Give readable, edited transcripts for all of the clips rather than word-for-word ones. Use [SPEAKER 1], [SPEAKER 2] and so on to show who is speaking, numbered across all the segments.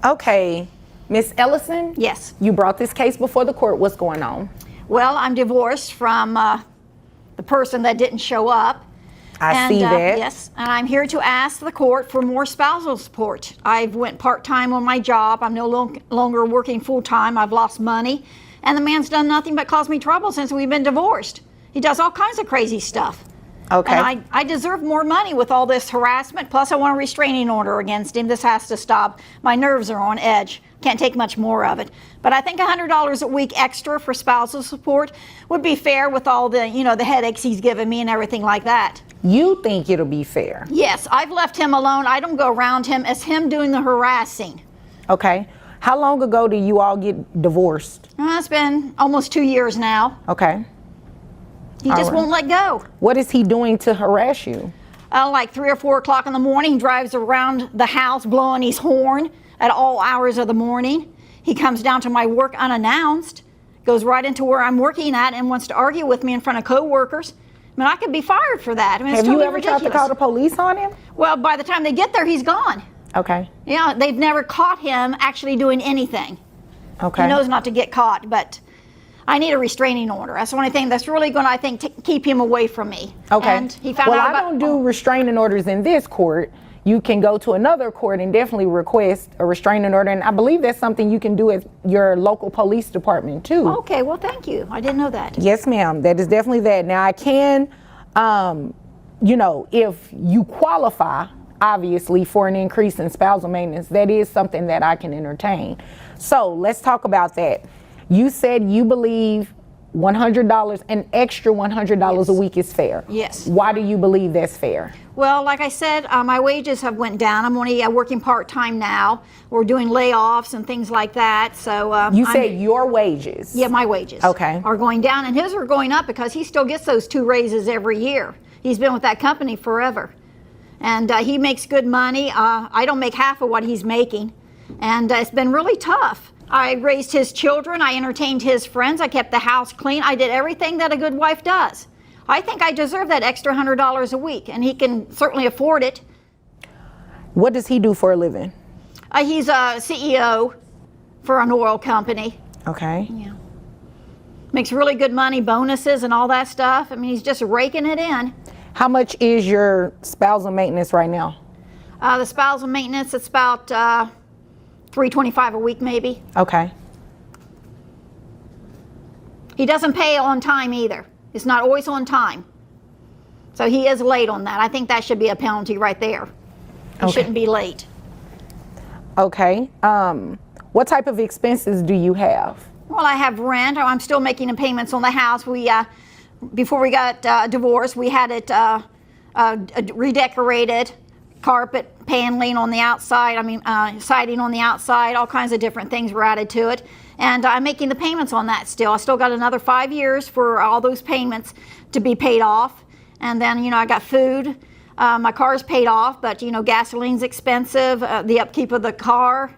[SPEAKER 1] Okay, Miss Ellison?
[SPEAKER 2] Yes.
[SPEAKER 1] You brought this case before the court. What's going on?
[SPEAKER 2] Well, I'm divorced from the person that didn't show up.
[SPEAKER 1] I see that.
[SPEAKER 2] Yes, and I'm here to ask the court for more spousal support. I've went part-time on my job. I'm no longer working full-time. I've lost money. And the man's done nothing but cause me trouble since we've been divorced. He does all kinds of crazy stuff.
[SPEAKER 1] Okay.
[SPEAKER 2] And I deserve more money with all this harassment. Plus, I want a restraining order against him. This has to stop. My nerves are on edge. Can't take much more of it. But I think $100 a week extra for spousal support would be fair with all the, the headaches he's given me and everything like that.
[SPEAKER 1] You think it'll be fair?
[SPEAKER 2] Yes, I've left him alone. I don't go around him. It's him doing the harassing.
[SPEAKER 1] Okay. How long ago did you all get divorced?
[SPEAKER 2] It's been almost 2 years now.
[SPEAKER 1] Okay.
[SPEAKER 2] He just won't let go.
[SPEAKER 1] What is he doing to harass you?
[SPEAKER 2] Like 3 or 4 o'clock in the morning, he drives around the house blowing his horn at all hours of the morning. He comes down to my work unannounced, goes right into where I'm working at and wants to argue with me in front of co-workers. I mean, I could be fired for that. I mean, it's
[SPEAKER 1] Have you
[SPEAKER 2] totally
[SPEAKER 1] ever
[SPEAKER 2] ridiculous.
[SPEAKER 1] tried to call the police on him?
[SPEAKER 2] Well, by the time they get there, he's gone.
[SPEAKER 1] Okay.
[SPEAKER 2] Yeah, they've never caught him actually doing anything.
[SPEAKER 1] Okay.
[SPEAKER 2] He knows not to get caught, but I need a restraining order. That's the only thing that's really going to, I think, keep him away from me.
[SPEAKER 1] Okay.
[SPEAKER 2] And he found
[SPEAKER 1] well,
[SPEAKER 2] out
[SPEAKER 1] I don't do restraining orders in this court. You can go to another court and definitely request a restraining order. And I believe that's something you can do at your local police department too.
[SPEAKER 2] Okay, well, thank you. I didn't know that.
[SPEAKER 1] Yes, ma'am. That is definitely that. Now, I can, if you qualify, obviously, for an increase in spousal maintenance, that is something that I can entertain. So let's talk about that. You said you believe $100, an extra $100 a week is fair.
[SPEAKER 2] Yes.
[SPEAKER 1] Why do you believe that's fair?
[SPEAKER 2] Well, like I said, my wages have went down. I'm only working part-time now. We're doing layoffs and things like that. So
[SPEAKER 1] you said your wages?
[SPEAKER 2] Yeah, my wages.
[SPEAKER 1] Okay.
[SPEAKER 2] Are going down, and his are going up because he still gets those 2 raises every year. He's been with that company forever. And he makes good money. I don't make half of what he's making. And it's been really tough. I raised his children. I entertained his friends. I kept the house clean. I did everything that a good wife does. I think I deserve that extra $100 a week, and he can certainly afford it.
[SPEAKER 1] What does he do for a living?
[SPEAKER 2] He's a CEO for an oil company.
[SPEAKER 1] Okay.
[SPEAKER 2] Yeah. Makes really good money, bonuses and all that stuff. I mean, he's just raking it in.
[SPEAKER 1] How much is your spousal maintenance right now?
[SPEAKER 2] The spousal maintenance, it's about $325 a week, maybe.
[SPEAKER 1] Okay.
[SPEAKER 2] He doesn't pay on time either. It's not always on time. So he is late on that. I think that should be a penalty right there. He shouldn't be late.
[SPEAKER 1] Okay. What type of expenses do you have?
[SPEAKER 2] Well, I have rent. I'm still making the payments on the house. We, before we got divorced, we had it redecorated, carpet paneling on the outside, siding on the outside, all kinds of different things were added to it. And I'm making the payments on that still. I still got another 5 years for all those payments to be paid off. And then, I got food. My car's paid off, but, gasoline's expensive, the upkeep of the car,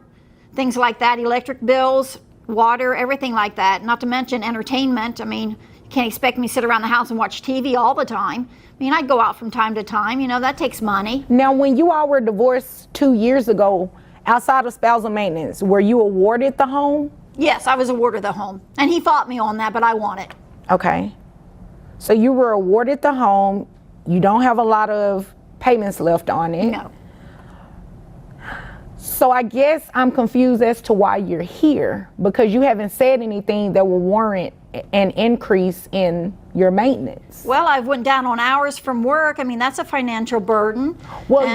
[SPEAKER 2] things like that, electric bills, water, everything like that. Not to mention entertainment. I mean, you can't expect me to sit around the house and watch TV all the time. I mean, I'd go out from time to time. That takes money.
[SPEAKER 1] Now, when you all were divorced 2 years ago, outside of spousal maintenance, were you awarded the home?
[SPEAKER 2] Yes, I was awarded the home. And he fought me on that, but I won it.
[SPEAKER 1] Okay. So you were awarded the home. You don't have a lot of payments left on it.
[SPEAKER 2] No.
[SPEAKER 1] So I guess I'm confused as to why you're here, because you haven't said anything that will warrant an increase in your maintenance.
[SPEAKER 2] Well, I've went down on hours from work. I mean, that's a financial burden.
[SPEAKER 1] Well,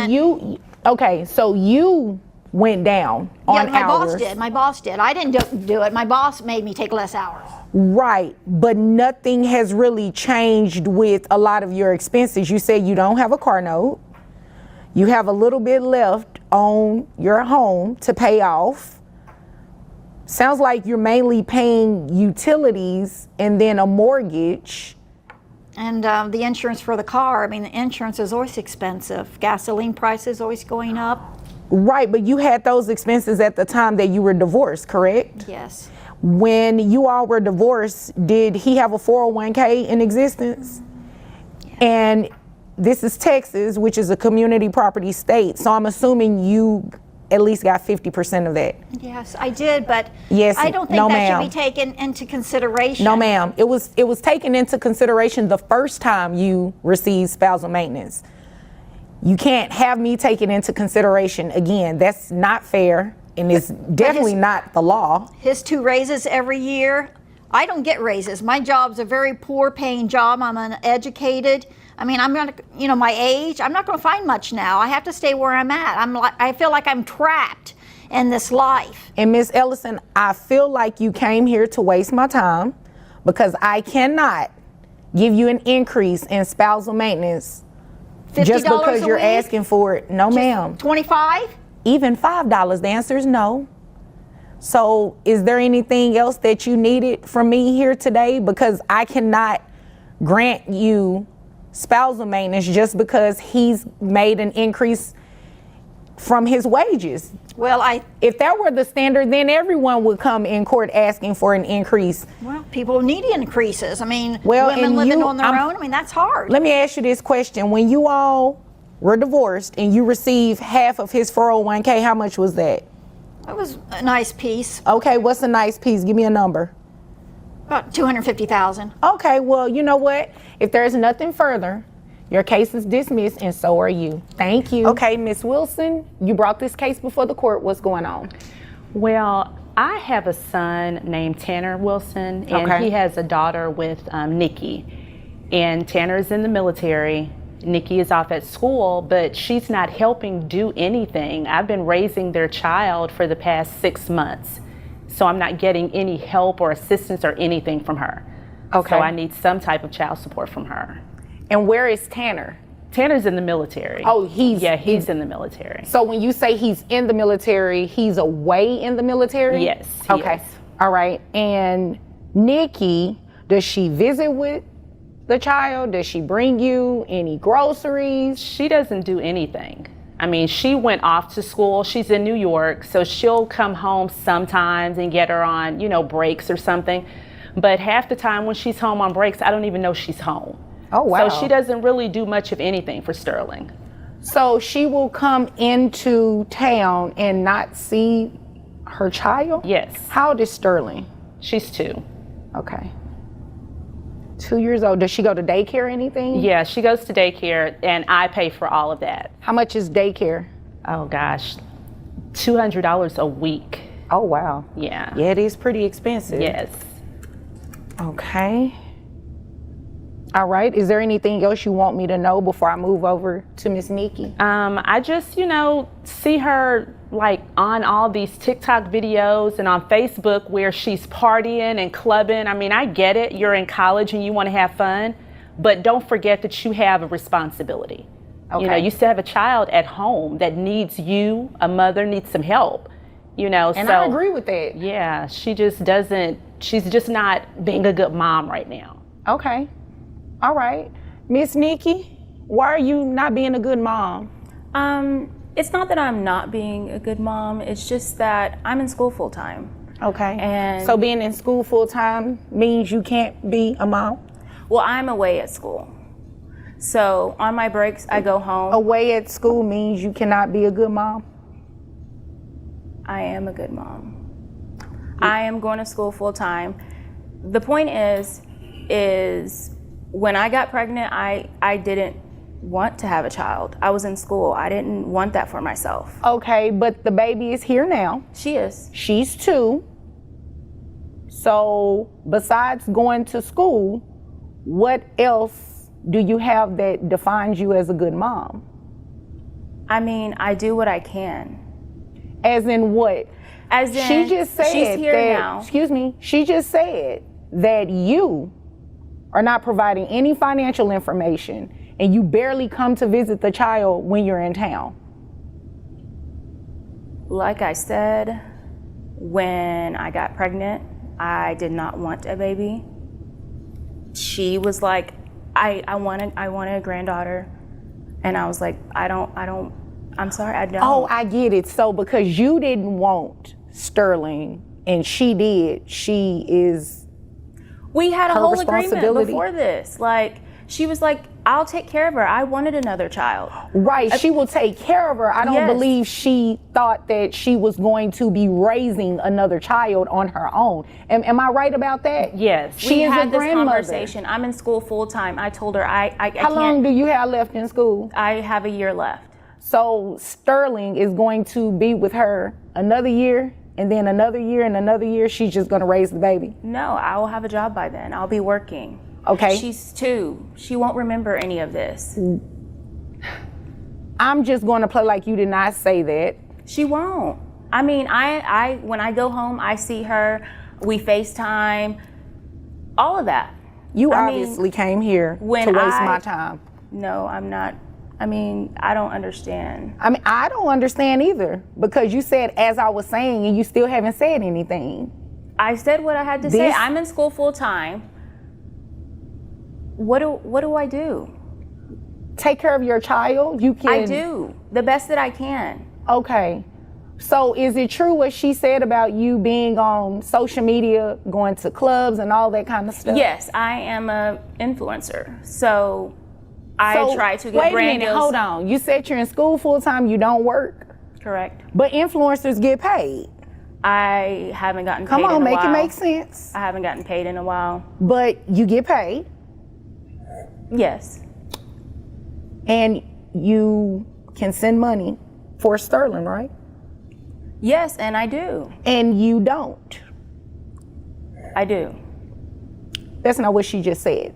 [SPEAKER 1] so you went down on hours.
[SPEAKER 2] Yeah, my boss did. I didn't do it. My boss made me take less hours.
[SPEAKER 1] Right, but nothing has really changed with a lot of your expenses. You said you don't have a car note. You have a little bit left on your home to pay off. Sounds like you're mainly paying utilities and then a mortgage.
[SPEAKER 2] And the insurance for the car, I mean, the insurance is always expensive. Gasoline prices always going up.
[SPEAKER 1] Right, but you had those expenses at the time that you were divorced, correct?
[SPEAKER 2] Yes.
[SPEAKER 1] When you all were divorced, did he have a 401k in existence?
[SPEAKER 2] Yes.
[SPEAKER 1] And this is Texas, which is a community property state, so I'm assuming you at least got 50% of that.
[SPEAKER 2] Yes, I did, but
[SPEAKER 1] Yes,
[SPEAKER 2] I don't think
[SPEAKER 1] no,
[SPEAKER 2] that
[SPEAKER 1] ma'am.
[SPEAKER 2] should be taken into consideration.
[SPEAKER 1] No, ma'am. It was taken into consideration the first time you received spousal maintenance. You can't have me take it into consideration again. That's not fair, and it's definitely not the law.
[SPEAKER 2] His 2 raises every year. I don't get raises. My job's a very poor paying job. I'm uneducated. I mean, I'm gonna, my age, I'm not gonna find much now. I have to stay where I'm at. I feel like I'm trapped in this life.
[SPEAKER 1] And Miss Ellison, I feel like you came here to waste my time, because I cannot give you an increase in spousal maintenance just
[SPEAKER 2] $50
[SPEAKER 1] because
[SPEAKER 2] a
[SPEAKER 1] you're
[SPEAKER 2] week?
[SPEAKER 1] asking for it. No, ma'am.
[SPEAKER 2] 25?
[SPEAKER 1] Even $5. The answer is no. So is there anything else that you needed from me here today? Because I cannot grant you spousal maintenance just because he's made an increase from his wages.
[SPEAKER 2] Well,
[SPEAKER 1] If that were the standard, then everyone would come in court asking for an increase.
[SPEAKER 2] people need increases. I mean,
[SPEAKER 1] Well,
[SPEAKER 2] women
[SPEAKER 1] and
[SPEAKER 2] living
[SPEAKER 1] you-
[SPEAKER 2] on their own, I mean, that's hard.
[SPEAKER 1] Let me ask you this question. When you all were divorced and you received half of his 401k, how much was that?
[SPEAKER 2] It was a nice piece,
[SPEAKER 1] Okay, what's a nice piece? Give me a number.
[SPEAKER 2] about $250,000.
[SPEAKER 1] Okay, well, you know what? If there's nothing further, your case is dismissed, and so are you. Thank you. Okay, Miss Wilson, you brought this case before the court. What's going on?
[SPEAKER 3] Well, I have a son named Tanner Wilson, and
[SPEAKER 1] Okay.
[SPEAKER 3] he has a daughter with Nikki. And Tanner's in the military. Nikki is off at school, but she's not helping do anything. I've been raising their child for the past 6 months, so I'm not getting any help or assistance or anything from her.
[SPEAKER 1] Okay.
[SPEAKER 3] So I need some type of child support from her.
[SPEAKER 1] And where is Tanner?
[SPEAKER 3] Tanner's in the military.
[SPEAKER 1] Oh, he's
[SPEAKER 3] in the military.
[SPEAKER 1] So when you say he's in the military, he's away in the military?
[SPEAKER 3] Yes, he
[SPEAKER 1] Okay.
[SPEAKER 3] is.
[SPEAKER 1] All right. And Nikki, does she visit with the child? Does she bring you any groceries?
[SPEAKER 3] She doesn't do anything. I mean, she went off to school. She's in New York, so she'll come home sometimes and get her on, breaks or something. But half the time when she's home on breaks, I don't even know she's home.
[SPEAKER 1] Oh, wow.
[SPEAKER 3] So she doesn't really do much of anything for Sterling.
[SPEAKER 1] So she will come into town and not see her child?
[SPEAKER 3] Yes.
[SPEAKER 1] How old is Sterling?
[SPEAKER 3] She's 2.
[SPEAKER 1] Okay. 2 years old. Does she go to daycare or anything?
[SPEAKER 3] Yeah, she goes to daycare, and I pay for all of that.
[SPEAKER 1] How much is daycare?
[SPEAKER 3] Oh, gosh, $200 a week.
[SPEAKER 1] Oh, wow.
[SPEAKER 3] Yeah.
[SPEAKER 1] Yeah, it is pretty expensive.
[SPEAKER 3] Yes.
[SPEAKER 1] Okay. All right. Is there anything else you want me to know before I move over to Miss Nikki?
[SPEAKER 3] I just, see her like on all these TikTok videos and on Facebook where she's partying and clubbing. I mean, I get it. You're in college and you want to have fun, but don't forget that you have a responsibility.
[SPEAKER 1] Okay.
[SPEAKER 3] You still have a child at home that needs you. A mother needs some help,
[SPEAKER 1] And I agree with that.
[SPEAKER 3] Yeah, she's just not being a good mom right now.
[SPEAKER 1] Okay. All right. Miss Nikki, why are you not being a good mom?
[SPEAKER 4] It's not that I'm not being a good mom. It's just that I'm in school full time.
[SPEAKER 1] Okay.
[SPEAKER 4] And
[SPEAKER 1] so being in school full time means you can't be a mom?
[SPEAKER 4] Well, I'm away at school. So on my breaks, I go home.
[SPEAKER 1] Away at school means you cannot be a good mom?
[SPEAKER 4] I am a good mom. I am going to school full time. The point is when I got pregnant, I didn't want to have a child. I was in school. I didn't want that for myself.
[SPEAKER 1] Okay, but the baby is here now.
[SPEAKER 4] She is.
[SPEAKER 1] She's 2. So besides going to school, what else do you have that defines you as a good mom?
[SPEAKER 4] I mean, I do what I can.
[SPEAKER 1] As in what?
[SPEAKER 4] As in,
[SPEAKER 1] She just said
[SPEAKER 4] she's here
[SPEAKER 1] that,
[SPEAKER 4] now.
[SPEAKER 1] Excuse me. She just said that you are not providing any financial information and you barely come to visit the child when you're in town.
[SPEAKER 4] Like I said, when I got pregnant, I did not want a baby. She was like, I wanted a granddaughter. And I was like, I'm sorry, I don't.
[SPEAKER 1] Oh, I get it. So because you didn't want Sterling and she did, she is
[SPEAKER 4] We had a
[SPEAKER 1] her
[SPEAKER 4] whole agreement
[SPEAKER 1] responsibility.
[SPEAKER 4] before this. Like, She was like, I'll take care of her. I wanted another child.
[SPEAKER 1] Right, she will take care of her. I don't
[SPEAKER 4] Yes.
[SPEAKER 1] believe she thought that she was going to be raising another child on her own. Am I right about that?
[SPEAKER 3] Yes.
[SPEAKER 1] She
[SPEAKER 4] We
[SPEAKER 1] is
[SPEAKER 4] had
[SPEAKER 1] a
[SPEAKER 4] this
[SPEAKER 1] grandmother.
[SPEAKER 4] conversation. I'm in school full time. I told her I
[SPEAKER 1] How
[SPEAKER 4] can't.
[SPEAKER 1] long do you have left in school?
[SPEAKER 4] I have a year left.
[SPEAKER 1] So Sterling is going to be with her another year, and then another year, and another year. She's just going to raise the baby.
[SPEAKER 4] No, I will have a job by then. I'll be working.
[SPEAKER 1] Okay.
[SPEAKER 4] She's 2. She won't remember any of this.
[SPEAKER 1] I'm just going to play like you did not say that.
[SPEAKER 4] She won't. I mean, I when I go home, I see her. We FaceTime. All of that.
[SPEAKER 1] You
[SPEAKER 4] I mean,
[SPEAKER 1] obviously came here
[SPEAKER 4] when
[SPEAKER 1] to waste
[SPEAKER 4] I-
[SPEAKER 1] my time.
[SPEAKER 4] No, I'm not. I mean, I don't understand.
[SPEAKER 1] I mean, I don't understand either, because you said, as I was saying, and you still haven't said anything.
[SPEAKER 4] I said what I had to say.
[SPEAKER 1] This-
[SPEAKER 4] I'm in school full time. What do I do?
[SPEAKER 1] Take care of your child. You can.
[SPEAKER 4] I do the best that I can.
[SPEAKER 1] Okay. So is it true what she said about you being on social media, going to clubs and all that kind of stuff?
[SPEAKER 4] Yes, I am a influencer. So I
[SPEAKER 1] So,
[SPEAKER 4] try to get
[SPEAKER 1] wait a
[SPEAKER 4] brand
[SPEAKER 1] minute,
[SPEAKER 4] deals.
[SPEAKER 1] hold on. You said you're in school full time, you don't work,
[SPEAKER 4] Correct.
[SPEAKER 1] but influencers get paid.
[SPEAKER 4] I haven't gotten
[SPEAKER 1] Come
[SPEAKER 4] paid
[SPEAKER 1] on,
[SPEAKER 4] in a
[SPEAKER 1] make
[SPEAKER 4] while.
[SPEAKER 1] it make sense.
[SPEAKER 4] I haven't gotten paid in a while.
[SPEAKER 1] But you get paid,
[SPEAKER 4] Yes.
[SPEAKER 1] and you can send money for Sterling, right?
[SPEAKER 4] Yes, and I do.
[SPEAKER 1] And you don't.
[SPEAKER 4] I do.
[SPEAKER 1] That's not what she just said.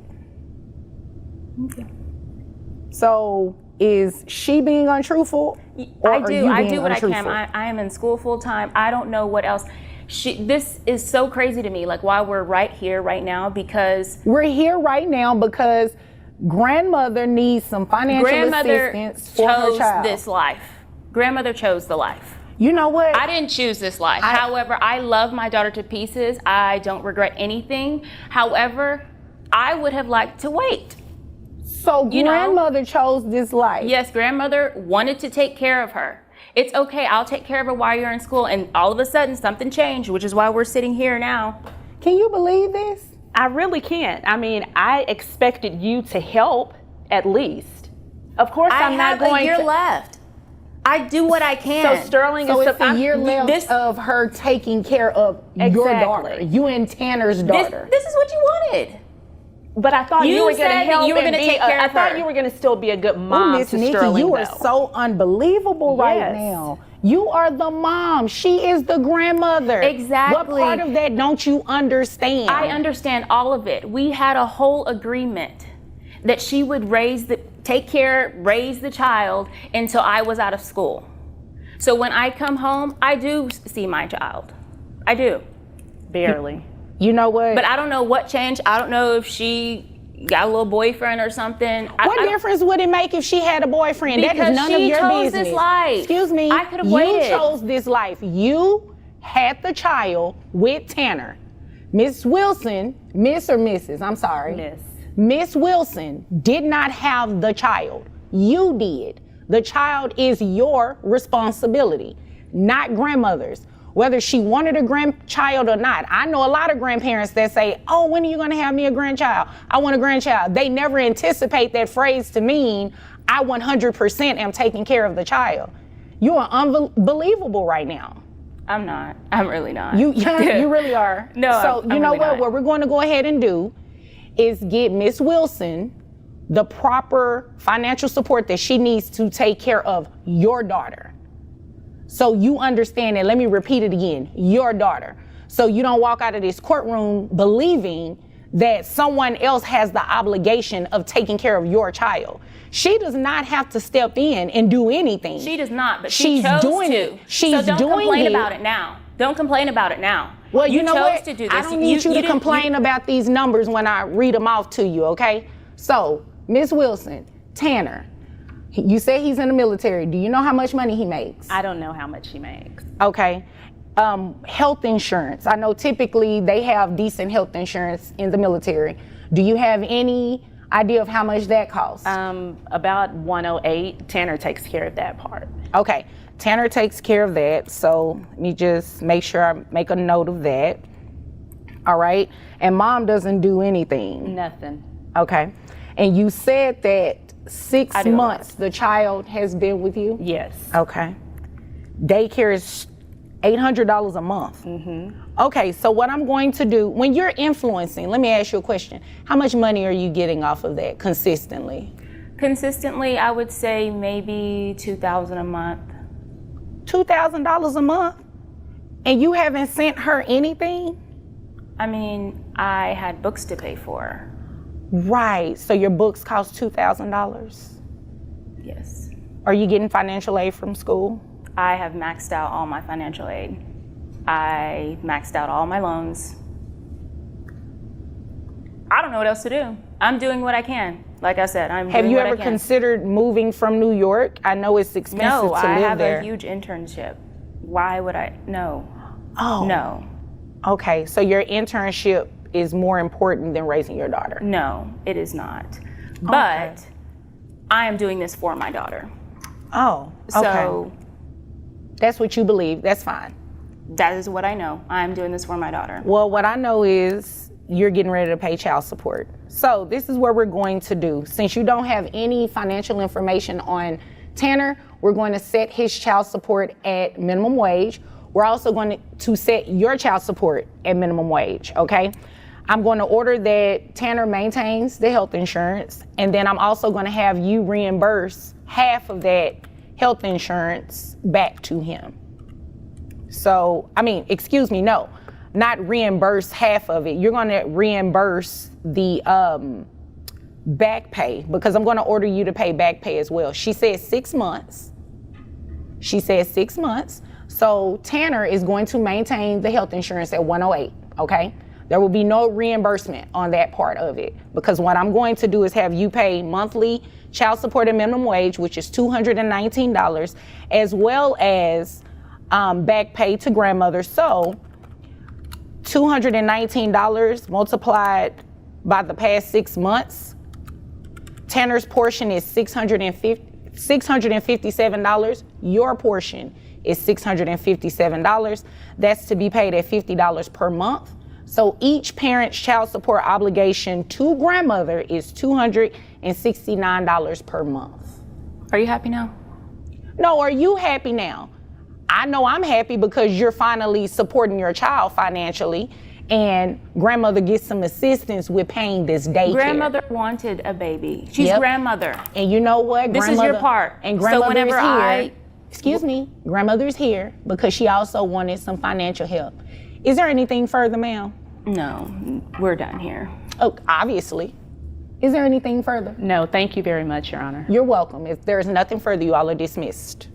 [SPEAKER 1] So is she being untruthful? Or
[SPEAKER 4] I
[SPEAKER 1] are
[SPEAKER 4] do.
[SPEAKER 1] you
[SPEAKER 4] I
[SPEAKER 1] being
[SPEAKER 4] do what I can.
[SPEAKER 1] untruthful?
[SPEAKER 4] I am in school full time. I don't know what else. This is so crazy to me. Like, why we're right here right now, because
[SPEAKER 1] We're here right now because grandmother needs some financial
[SPEAKER 4] grandmother
[SPEAKER 1] assistance for her
[SPEAKER 4] chose
[SPEAKER 1] child.
[SPEAKER 4] this life. Grandmother chose the life.
[SPEAKER 1] You know what?
[SPEAKER 4] I didn't choose this life. However, I love my daughter to pieces. I don't regret anything. However, I would have liked to wait.
[SPEAKER 1] So
[SPEAKER 4] you know-
[SPEAKER 1] grandmother chose this life.
[SPEAKER 4] Yes, grandmother wanted to take care of her. It's okay, I'll take care of her while you're in school. And all of a sudden, something changed, which is why we're sitting here now.
[SPEAKER 1] Can you believe this?
[SPEAKER 3] I really can't. I mean, I expected you to help at least. Of course,
[SPEAKER 4] I
[SPEAKER 3] I'm not
[SPEAKER 4] have
[SPEAKER 3] going
[SPEAKER 4] a year
[SPEAKER 3] to.
[SPEAKER 4] left. I do what I can.
[SPEAKER 3] So Sterling
[SPEAKER 1] So
[SPEAKER 3] is.
[SPEAKER 1] it's a year left
[SPEAKER 4] this-
[SPEAKER 1] of her taking care of your
[SPEAKER 3] Exactly.
[SPEAKER 1] daughter, you and Tanner's daughter.
[SPEAKER 4] This is what you wanted.
[SPEAKER 3] But I thought
[SPEAKER 4] You
[SPEAKER 3] you were going to
[SPEAKER 4] said that
[SPEAKER 3] help
[SPEAKER 4] you were
[SPEAKER 3] and
[SPEAKER 4] gonna
[SPEAKER 3] be
[SPEAKER 4] take care
[SPEAKER 3] I
[SPEAKER 4] of
[SPEAKER 3] thought
[SPEAKER 4] her.
[SPEAKER 3] you were going to still be a good
[SPEAKER 1] Oh,
[SPEAKER 3] mom
[SPEAKER 1] Miss
[SPEAKER 3] to
[SPEAKER 1] Nikki,
[SPEAKER 3] Sterling.
[SPEAKER 1] you are
[SPEAKER 3] though.
[SPEAKER 1] so unbelievable right
[SPEAKER 3] Yes.
[SPEAKER 1] now. You are the mom. She is the grandmother.
[SPEAKER 4] Exactly.
[SPEAKER 1] What part of that don't you understand?
[SPEAKER 4] I understand all of it. We had a whole agreement that she would raise the child until I was out of school. So when I come home, I do see my child. I do.
[SPEAKER 3] Barely.
[SPEAKER 1] You know what?
[SPEAKER 4] But I don't know what changed. I don't know if she got a little boyfriend or something.
[SPEAKER 1] What difference would it make if she had a boyfriend? That
[SPEAKER 4] Because
[SPEAKER 1] is none of
[SPEAKER 4] she
[SPEAKER 1] your
[SPEAKER 4] chose
[SPEAKER 1] business.
[SPEAKER 4] this life.
[SPEAKER 1] Excuse me.
[SPEAKER 4] I could have
[SPEAKER 1] You
[SPEAKER 4] waited.
[SPEAKER 1] chose this life. You had the child with Tanner. Miss Wilson, Miss or Mrs., I'm sorry.
[SPEAKER 3] Miss.
[SPEAKER 1] Miss Wilson did not have the child. You did. The child is your responsibility, not grandmother's. Whether she wanted a grandchild or not. I know a lot of grandparents that say, oh, when are you going to have me a grandchild? I want a grandchild. They never anticipate that phrase to mean I 100% am taking care of the child. You are unbelievable right now.
[SPEAKER 4] I'm not. I'm really not.
[SPEAKER 1] You really are.
[SPEAKER 4] No,
[SPEAKER 1] So
[SPEAKER 4] I'm
[SPEAKER 1] you know
[SPEAKER 4] really
[SPEAKER 1] what?
[SPEAKER 4] not.
[SPEAKER 1] What we're going to go ahead and do is get Miss Wilson the proper financial support that she needs to take care of your daughter. So you understand that. Let me repeat it again. Your daughter. So you don't walk out of this courtroom believing that someone else has the obligation of taking care of your child. She does not have to step in and do anything.
[SPEAKER 4] She does not, but she
[SPEAKER 1] She's
[SPEAKER 4] chose
[SPEAKER 1] doing
[SPEAKER 4] to.
[SPEAKER 1] it. She's
[SPEAKER 4] so don't
[SPEAKER 1] doing
[SPEAKER 4] complain
[SPEAKER 1] it.
[SPEAKER 4] about it now. Don't complain about it now.
[SPEAKER 1] Well, you know
[SPEAKER 4] chose
[SPEAKER 1] what?
[SPEAKER 4] to do this.
[SPEAKER 1] I don't need you to
[SPEAKER 4] didn't-
[SPEAKER 1] complain about these numbers when I read them off to you, okay? So, Miss Wilson, Tanner, you say he's in the military. Do you know how much money he makes?
[SPEAKER 3] I don't know how much he makes.
[SPEAKER 1] Okay. Health insurance. I know typically they have decent health insurance in the military. Do you have any idea of how much that costs?
[SPEAKER 3] About 108. Tanner takes care of that part.
[SPEAKER 1] Okay. Tanner takes care of that. So let me just make sure I make a note of that. All right. And mom doesn't do anything.
[SPEAKER 3] Nothing.
[SPEAKER 1] Okay. And you said that 6
[SPEAKER 4] I do a lot.
[SPEAKER 1] months the child has been with you?
[SPEAKER 3] Yes.
[SPEAKER 1] Okay. Daycare is $800 a month. Okay, so what I'm going to do, when you're influencing, let me ask you a question. How much money are you getting off of that consistently?
[SPEAKER 4] Consistently, I would say maybe $2,000 a month.
[SPEAKER 1] $2,000 a month? And you haven't sent her anything?
[SPEAKER 4] I mean, I had books to pay for.
[SPEAKER 1] Right, so your books cost $2,000.
[SPEAKER 4] Yes.
[SPEAKER 1] Are you getting financial aid from school?
[SPEAKER 4] I have maxed out all my financial aid. I maxed out all my loans. I don't know what else to do. I'm doing what I can. Like I said, I'm
[SPEAKER 1] Have
[SPEAKER 4] doing
[SPEAKER 1] you
[SPEAKER 4] what I
[SPEAKER 1] ever
[SPEAKER 4] can.
[SPEAKER 1] considered moving from New York? I know it's expensive
[SPEAKER 4] No,
[SPEAKER 1] to
[SPEAKER 4] I
[SPEAKER 1] live
[SPEAKER 4] have
[SPEAKER 1] there.
[SPEAKER 4] a huge internship. Why would I? No.
[SPEAKER 1] Oh.
[SPEAKER 4] No.
[SPEAKER 1] Okay, so your internship is more important than raising your daughter.
[SPEAKER 4] No, it is not. But I am doing this for my daughter.
[SPEAKER 1] Oh, okay.
[SPEAKER 4] So
[SPEAKER 1] That's what you believe. That's fine.
[SPEAKER 4] that is what I know. I'm doing this for my daughter.
[SPEAKER 1] Well, what I know is you're getting ready to pay child support. So this is what we're going to do. Since you don't have any financial information on Tanner, we're going to set his child support at minimum wage. We're also going to set your child support at minimum wage, okay? I'm going to order that Tanner maintains the health insurance, and then I'm also going to have you reimburse half of that health insurance back to him. So, no, not reimburse half of it. You're going to reimburse the back pay, because I'm going to order you to pay back pay as well. She said 6 months. So Tanner is going to maintain the health insurance at 108, okay? There will be no reimbursement on that part of it, because what I'm going to do is have you pay monthly child support at minimum wage, which is $219, as well as back pay to grandmother. So $219 multiplied by the past 6 months, Tanner's portion is $657. Your portion is $657. That's to be paid at $50 per month. So each parent's child support obligation to grandmother is $269 per month.
[SPEAKER 4] Are you happy now?
[SPEAKER 1] No, are you happy now? I know I'm happy because you're finally supporting your child financially, and grandmother gets some assistance with paying this daycare.
[SPEAKER 4] Grandmother wanted a baby. She's
[SPEAKER 1] Yep.
[SPEAKER 4] grandmother.
[SPEAKER 1] And you know what?
[SPEAKER 4] This is your part.
[SPEAKER 1] And
[SPEAKER 4] So
[SPEAKER 1] grandmother
[SPEAKER 4] whenever
[SPEAKER 1] is here.
[SPEAKER 4] I-
[SPEAKER 1] Excuse me. Grandmother's here because she also wanted some financial help. Is there anything further, ma'am?
[SPEAKER 4] No, we're done here.
[SPEAKER 1] Oh, obviously. Is there anything further?
[SPEAKER 3] No, thank you very much, Your Honor.
[SPEAKER 1] You're welcome. If there's nothing further, you all are dismissed.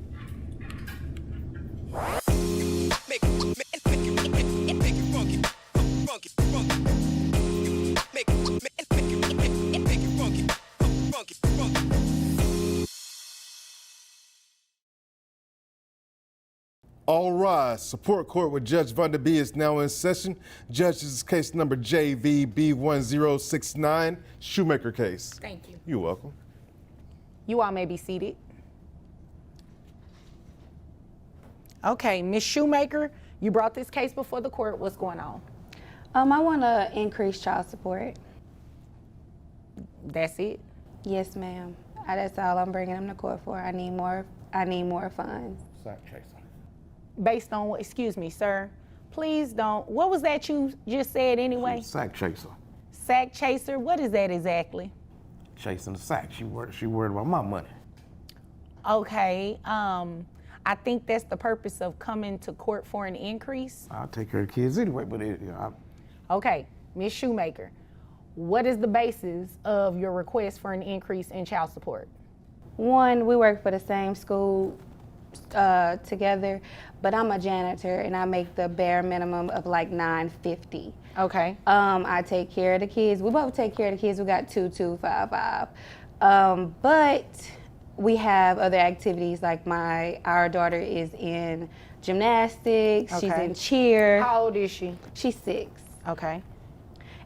[SPEAKER 5] All rise. Support court with Judge Vanderby is now in session. Judge, this is case number JVB1069, Shoemaker case.
[SPEAKER 1] Thank you.
[SPEAKER 5] You're welcome.
[SPEAKER 1] You all may be seated. Okay, Ms. Shoemaker, you brought this case before the court. What's going on?
[SPEAKER 6] I want to increase child support.
[SPEAKER 1] That's it?
[SPEAKER 6] Yes, ma'am. That's all I'm bringing them to court for. I need more funds.
[SPEAKER 5] Sack chaser.
[SPEAKER 1] Based on what, excuse me, sir, please don't, what was that you just said anyway?
[SPEAKER 7] Sack chaser.
[SPEAKER 1] Sack chaser, what is that exactly?
[SPEAKER 7] Chasing the sack. She worried about my money.
[SPEAKER 1] Okay, I think that's the purpose of coming to court for an increase.
[SPEAKER 7] I'll take care of the kids anyway, but
[SPEAKER 1] Okay, Ms. Shoemaker, what is the basis of your request for an increase in child support?
[SPEAKER 6] One, we work for the same school together, but I'm a janitor and I make the bare minimum of like $9.50.
[SPEAKER 1] Okay.
[SPEAKER 6] I take care of the kids. We both take care of the kids. We got 255. But we have other activities, like our daughter is in gymnastics. She's
[SPEAKER 1] Okay.
[SPEAKER 6] in cheer.
[SPEAKER 1] How old is she?
[SPEAKER 6] She's 6.
[SPEAKER 1] Okay.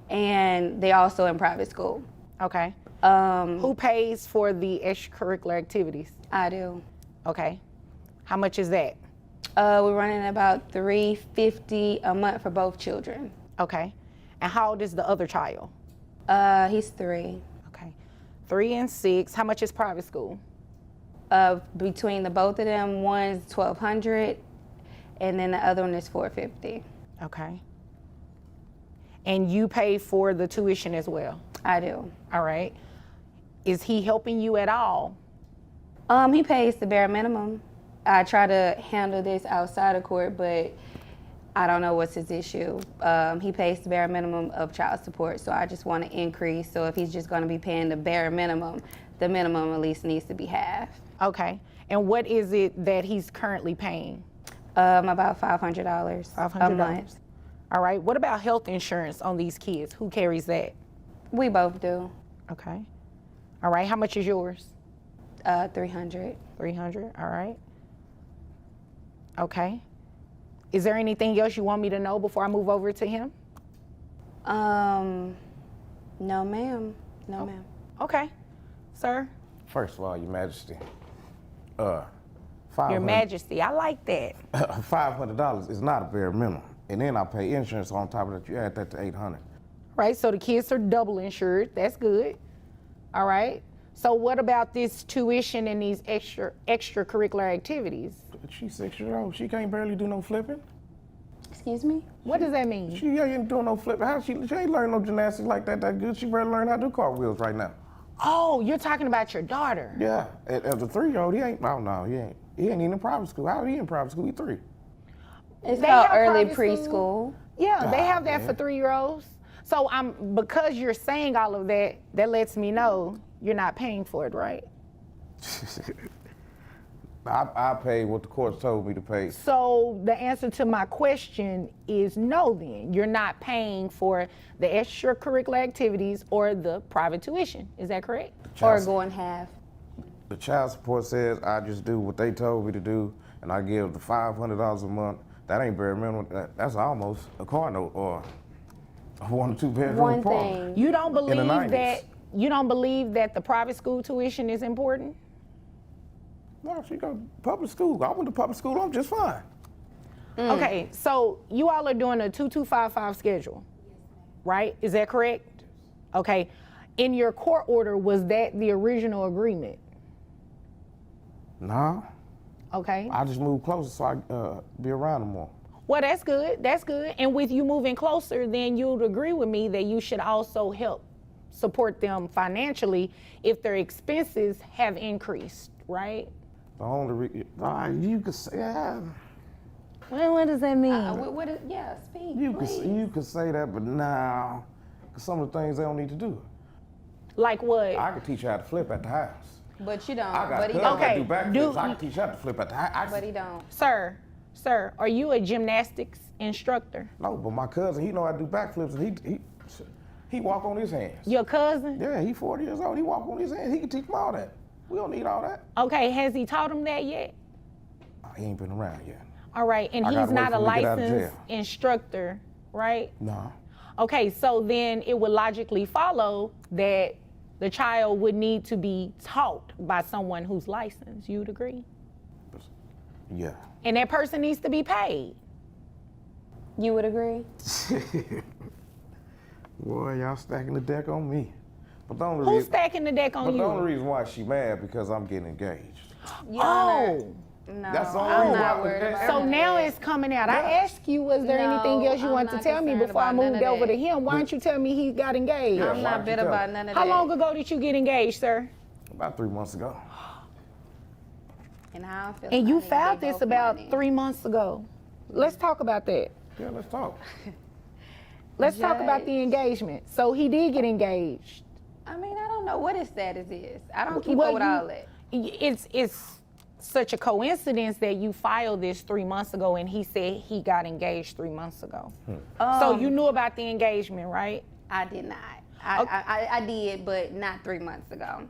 [SPEAKER 6] And they're also in private school.
[SPEAKER 1] Okay. Who pays for the extracurricular activities?
[SPEAKER 6] I do.
[SPEAKER 1] Okay. How much is that?
[SPEAKER 6] We're running about $350 a month for both children.
[SPEAKER 1] Okay. And how old is the other child?
[SPEAKER 6] He's 3.
[SPEAKER 1] Okay. 3 and 6. How much is private school?
[SPEAKER 6] Between the both of them, one's $1,200, and then the other one is $450.
[SPEAKER 1] Okay. And you pay for the tuition as well?
[SPEAKER 6] I do.
[SPEAKER 1] All right. Is he helping you at all?
[SPEAKER 6] He pays the bare minimum. I try to handle this outside of court, but I don't know what's his issue. He pays the bare minimum of child support, so I just want to increase. So if he's just going to be paying the bare minimum, the minimum at least needs to be half.
[SPEAKER 1] Okay. And what is it that he's currently paying?
[SPEAKER 6] About $500 a month.
[SPEAKER 1] All right. What about health insurance on these kids? Who carries that?
[SPEAKER 6] We both do.
[SPEAKER 1] Okay. All right. How much is yours?
[SPEAKER 6] $300.
[SPEAKER 1] $300. All right. Okay. Is there anything else you want me to know before I move over to him?
[SPEAKER 6] No, ma'am. No, ma'am.
[SPEAKER 1] Okay. Sir?
[SPEAKER 7] First of all, Your Majesty,
[SPEAKER 1] Your Majesty, I like that.
[SPEAKER 7] $500 is not a bare minimum. And then I pay insurance on top of that. You add that to $800.
[SPEAKER 1] Right, so the kids are double insured. That's good. All right. So what about this tuition and these extracurricular activities?
[SPEAKER 7] But she's 6 years old. She can't barely do no flipping.
[SPEAKER 6] Excuse me?
[SPEAKER 1] What does that mean?
[SPEAKER 7] She ain't doing no flipping. She ain't learning no gymnastics like that good. She better learn how to do cartwheels right now.
[SPEAKER 1] Oh, you're talking about your daughter.
[SPEAKER 7] Yeah. As a 3-year-old, he ain't. Oh no, he ain't. He ain't even in private school. How he in private school? He 3.
[SPEAKER 6] It's
[SPEAKER 1] They
[SPEAKER 6] called
[SPEAKER 1] have
[SPEAKER 6] early
[SPEAKER 1] private school.
[SPEAKER 6] preschool.
[SPEAKER 1] Yeah, they have that
[SPEAKER 7] man.
[SPEAKER 1] for 3-year-olds. So because you're saying all of that, that lets me know you're not paying for it, right?
[SPEAKER 7] I paid what the courts told me to pay.
[SPEAKER 1] So the answer to my question is no then. You're not paying for the extracurricular activities or the private tuition. Is that correct?
[SPEAKER 6] Or going half.
[SPEAKER 7] The child support says I just do what they told me to do, and I give the $500 a month. That ain't bare minimum. That's almost a car note or a 1 or 2 bedroom
[SPEAKER 6] One
[SPEAKER 7] apartment.
[SPEAKER 6] thing.
[SPEAKER 1] You don't
[SPEAKER 7] In the
[SPEAKER 1] believe
[SPEAKER 7] 90s.
[SPEAKER 1] that the private school tuition is important?
[SPEAKER 7] No, she go to public school. I went to public school. I'm just fine.
[SPEAKER 1] Okay, so you all are doing a 2255 schedule, right? Is that correct? Okay. In your court order, was that the original agreement?
[SPEAKER 7] No,
[SPEAKER 1] Okay.
[SPEAKER 7] I just moved closer so I be around them more.
[SPEAKER 1] Well, that's good. That's good. And with you moving closer, then you'd agree with me that you should also help support them financially if their expenses have increased, right?
[SPEAKER 7] The only you could say
[SPEAKER 1] Well, what does that mean?
[SPEAKER 6] Yeah, speak,
[SPEAKER 7] you
[SPEAKER 6] please.
[SPEAKER 7] could say that, but now some of the things they don't need to do.
[SPEAKER 1] Like what?
[SPEAKER 7] I could teach you how to flip at the house.
[SPEAKER 6] But you don't.
[SPEAKER 7] I got
[SPEAKER 6] But he
[SPEAKER 7] cousins
[SPEAKER 6] don't.
[SPEAKER 7] that
[SPEAKER 1] Okay,
[SPEAKER 7] do backflips.
[SPEAKER 1] do-
[SPEAKER 7] I can teach you how to flip at the house.
[SPEAKER 6] But he don't.
[SPEAKER 1] Sir, are you a gymnastics instructor?
[SPEAKER 7] No, but my cousin, he know how to do backflips, and he walk on his hands.
[SPEAKER 1] Your cousin?
[SPEAKER 7] Yeah, he 40 years old. He walk on his hands. He can teach them all that. We don't need all that.
[SPEAKER 1] Okay, has he taught him that yet?
[SPEAKER 7] He ain't been around yet.
[SPEAKER 1] All right, and
[SPEAKER 7] I
[SPEAKER 1] he's
[SPEAKER 7] gotta wait
[SPEAKER 1] not a
[SPEAKER 7] for him to get out of
[SPEAKER 1] licensed
[SPEAKER 7] jail.
[SPEAKER 1] instructor, right?
[SPEAKER 7] No.
[SPEAKER 1] Okay, so then it would logically follow that the child would need to be taught by someone who's licensed. You'd agree?
[SPEAKER 7] Yeah.
[SPEAKER 1] And that person needs to be paid.
[SPEAKER 6] You would agree?
[SPEAKER 7] Boy, y'all stacking the deck on me. But the only
[SPEAKER 1] Who's
[SPEAKER 7] reason,
[SPEAKER 1] stacking the deck
[SPEAKER 7] but
[SPEAKER 1] on
[SPEAKER 7] the only
[SPEAKER 1] you?
[SPEAKER 7] reason why she mad because I'm getting engaged.
[SPEAKER 6] Your Honor,
[SPEAKER 1] Oh,
[SPEAKER 6] no.
[SPEAKER 7] That's the only
[SPEAKER 6] I'm
[SPEAKER 7] reason
[SPEAKER 6] not
[SPEAKER 7] why-
[SPEAKER 6] worried about
[SPEAKER 1] so
[SPEAKER 6] none of
[SPEAKER 1] now
[SPEAKER 6] that.
[SPEAKER 1] it's coming out. I
[SPEAKER 7] Yeah.
[SPEAKER 1] asked you, was there
[SPEAKER 6] No,
[SPEAKER 1] anything else you
[SPEAKER 6] I'm
[SPEAKER 1] wanted to
[SPEAKER 6] not
[SPEAKER 1] tell me
[SPEAKER 6] concerned
[SPEAKER 1] before I
[SPEAKER 6] about none
[SPEAKER 1] moved
[SPEAKER 6] of
[SPEAKER 1] over
[SPEAKER 6] that.
[SPEAKER 1] to him? Why don't you tell me he got engaged?
[SPEAKER 7] Yeah.
[SPEAKER 6] I'm
[SPEAKER 7] why
[SPEAKER 6] not
[SPEAKER 7] don't
[SPEAKER 6] bitter
[SPEAKER 7] you tell
[SPEAKER 6] about
[SPEAKER 7] me?
[SPEAKER 6] none of
[SPEAKER 1] How
[SPEAKER 6] that.
[SPEAKER 1] long ago did you get engaged, sir?
[SPEAKER 7] About 3 months ago.
[SPEAKER 6] And how I'm feeling
[SPEAKER 1] And you
[SPEAKER 6] about it,
[SPEAKER 1] filed
[SPEAKER 6] they
[SPEAKER 1] this
[SPEAKER 6] both
[SPEAKER 1] about
[SPEAKER 6] money.
[SPEAKER 1] 3 months ago. Let's talk about that.
[SPEAKER 7] Yeah, let's talk.
[SPEAKER 1] Let's talk about
[SPEAKER 6] Judge.
[SPEAKER 1] the engagement. So he did get engaged.
[SPEAKER 6] I mean, I don't know what his status is. I don't keep
[SPEAKER 1] Well,
[SPEAKER 6] up with all that.
[SPEAKER 1] It's such a coincidence that you filed this 3 months ago and he said he got engaged 3 months ago. So you knew about the engagement, right?
[SPEAKER 6] I did not. I did, but not 3 months ago.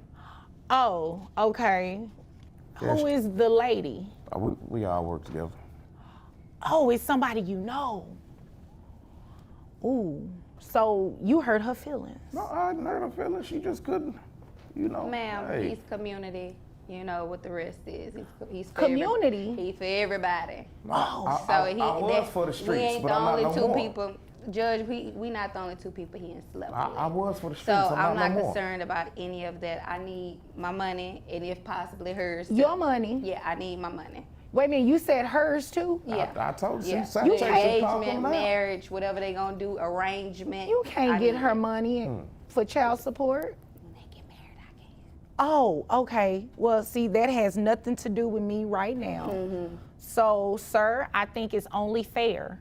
[SPEAKER 1] Oh, okay.
[SPEAKER 7] Yes.
[SPEAKER 1] Who is the lady?
[SPEAKER 7] We all work together.
[SPEAKER 1] Oh, it's somebody you know. Ooh, so you hurt her feelings.
[SPEAKER 7] No, I didn't hurt her feelings. She just couldn't,
[SPEAKER 6] Ma'am,
[SPEAKER 7] hey.
[SPEAKER 6] he's community. You know what the rest is. He's for
[SPEAKER 1] Community?
[SPEAKER 6] He's for everybody.
[SPEAKER 1] Oh,
[SPEAKER 6] So
[SPEAKER 7] I was for the
[SPEAKER 6] we
[SPEAKER 7] streets,
[SPEAKER 6] ain't
[SPEAKER 7] but
[SPEAKER 6] the
[SPEAKER 7] I'm not
[SPEAKER 6] only
[SPEAKER 7] no
[SPEAKER 6] two
[SPEAKER 7] more.
[SPEAKER 6] people. Judge, we not the only two people he ain't slept with.
[SPEAKER 7] I was for the streets.
[SPEAKER 6] So
[SPEAKER 7] I'm
[SPEAKER 6] I'm not
[SPEAKER 7] no more.
[SPEAKER 6] concerned about any of that. I need my money, and if possibly hers.
[SPEAKER 1] Your
[SPEAKER 6] too.
[SPEAKER 1] money?
[SPEAKER 6] Yeah, I need my money.
[SPEAKER 1] Wait a minute, you said hers too?
[SPEAKER 6] Yeah.
[SPEAKER 7] I told you.
[SPEAKER 6] Yeah.
[SPEAKER 7] She said she talking
[SPEAKER 6] Engagement,
[SPEAKER 7] now.
[SPEAKER 6] marriage, whatever they gonna do, arrangement.
[SPEAKER 1] You can't
[SPEAKER 6] I
[SPEAKER 1] get
[SPEAKER 6] need
[SPEAKER 1] her
[SPEAKER 6] it.
[SPEAKER 1] money for child support?
[SPEAKER 6] When they get married, I can.
[SPEAKER 1] Oh, okay. Well, see, that has nothing to do with me right now. So, sir, I think it's only fair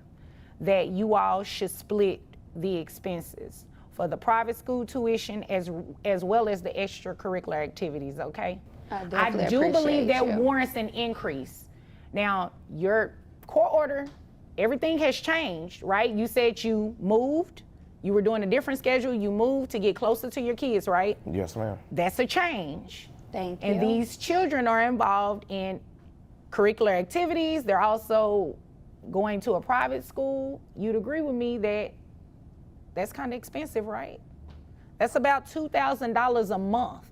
[SPEAKER 1] that you all should split the expenses for the private school tuition as well as the extracurricular activities, okay?
[SPEAKER 6] I
[SPEAKER 1] I
[SPEAKER 6] definitely
[SPEAKER 1] do believe that
[SPEAKER 6] appreciate you.
[SPEAKER 1] warrants an increase. Now, your court order, everything has changed, right? You said you moved, you were doing a different schedule, you moved to get closer to your kids, right?
[SPEAKER 7] Yes, ma'am.
[SPEAKER 1] That's a change.
[SPEAKER 6] Thank you.
[SPEAKER 1] And these children are involved in curricular activities. They're also going to a private school. You'd agree with me that that's kind of expensive, right? That's about $2,000 a month.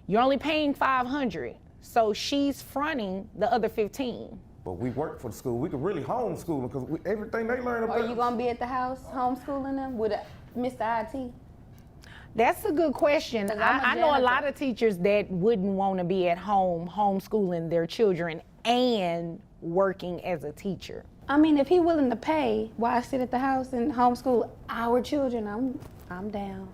[SPEAKER 1] You're only paying $500, so she's fronting the other 15.
[SPEAKER 7] But we work for the school. We could really homeschool them because everything they learn about.
[SPEAKER 6] Are you gonna be at the house homeschooling them with Mr. IT?
[SPEAKER 1] That's a good question.
[SPEAKER 6] 'Cause I'm a
[SPEAKER 1] I know a
[SPEAKER 6] janitor.
[SPEAKER 1] lot of teachers that wouldn't want to be at home homeschooling their children and working as a teacher.
[SPEAKER 6] I mean, if he willing to pay while I sit at the house and homeschool our children, I'm down.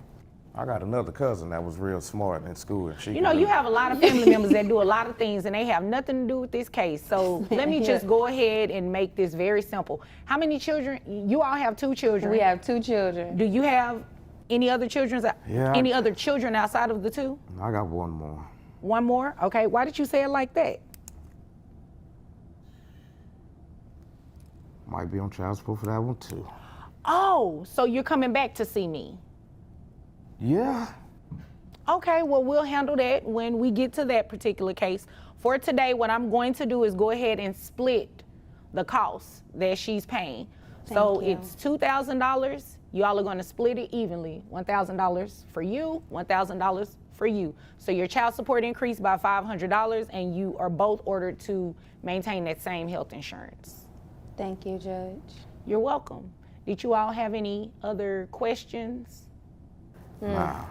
[SPEAKER 7] I got another cousin that was real smart in school. And she
[SPEAKER 1] You know, you have a lot of family members that do a lot of things and they have nothing to do with this case. So let me just go ahead and make this very simple. How many children? You all have 2 children.
[SPEAKER 6] We have 2 children.
[SPEAKER 1] Do you have any other children?
[SPEAKER 7] Yeah.
[SPEAKER 1] Any other children outside of the 2?
[SPEAKER 7] I got one more.
[SPEAKER 1] One more? Okay. Why did you say it like that?
[SPEAKER 7] Might be on child support for that one too.
[SPEAKER 1] Oh, so you're coming back to see me?
[SPEAKER 7] Yeah.
[SPEAKER 1] Okay, well, we'll handle that when we get to that particular case. For today, what I'm going to do is go ahead and split the costs that she's paying. So
[SPEAKER 6] you.
[SPEAKER 1] it's $2,000. You all are going to split it evenly. $1,000 for you, $1,000 for you. So your child support increased by $500 and you are both ordered to maintain that same health insurance.
[SPEAKER 6] Thank you, Judge.
[SPEAKER 1] You're welcome. Did you all have any other questions?
[SPEAKER 7] Nah.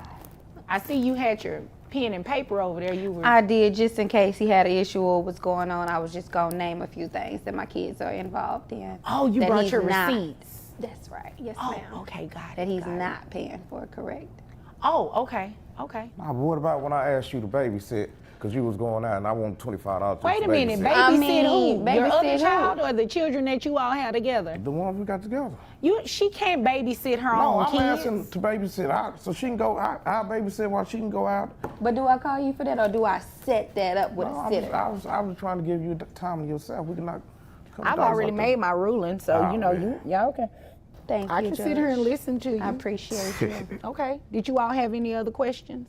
[SPEAKER 1] I see you had your pen and paper over there. You were.
[SPEAKER 6] I did, just in case he had an issue or what's going on. I was just gonna name a few things that my kids are involved in.
[SPEAKER 1] Oh, you
[SPEAKER 6] that
[SPEAKER 1] brought
[SPEAKER 6] he's
[SPEAKER 1] your
[SPEAKER 6] not.
[SPEAKER 1] receipts.
[SPEAKER 6] That's right. Yes,
[SPEAKER 1] Oh,
[SPEAKER 6] ma'am.
[SPEAKER 1] okay, got it.
[SPEAKER 6] That he's
[SPEAKER 1] got it.
[SPEAKER 6] not paying for, correct?
[SPEAKER 1] Oh, okay, okay.
[SPEAKER 7] Nah, but what about when I asked you to babysit? Because you was going out and I want $25
[SPEAKER 1] Wait a minute,
[SPEAKER 7] babysit.
[SPEAKER 1] babysit
[SPEAKER 6] I mean,
[SPEAKER 1] who? Your other
[SPEAKER 6] babysit who?
[SPEAKER 1] child or the children that you all had together?
[SPEAKER 7] The ones we got together.
[SPEAKER 1] She can't babysit her
[SPEAKER 7] No,
[SPEAKER 1] own
[SPEAKER 7] I'm
[SPEAKER 1] kids.
[SPEAKER 7] asking to babysit. So she can go out. I'll babysit while she can go out.
[SPEAKER 6] But do I call you for that, or do I set that up with
[SPEAKER 7] No,
[SPEAKER 6] a sitter?
[SPEAKER 7] I was trying to give you the time to yourself. We can knock.
[SPEAKER 1] I've already made my ruling, so
[SPEAKER 7] Oh,
[SPEAKER 1] you know,
[SPEAKER 7] yeah.
[SPEAKER 1] yeah, okay.
[SPEAKER 6] Thank
[SPEAKER 1] I
[SPEAKER 6] you,
[SPEAKER 1] can
[SPEAKER 6] Judge.
[SPEAKER 1] sit here and listen to you.
[SPEAKER 6] I appreciate you.
[SPEAKER 1] Okay. Did you all have any other questions?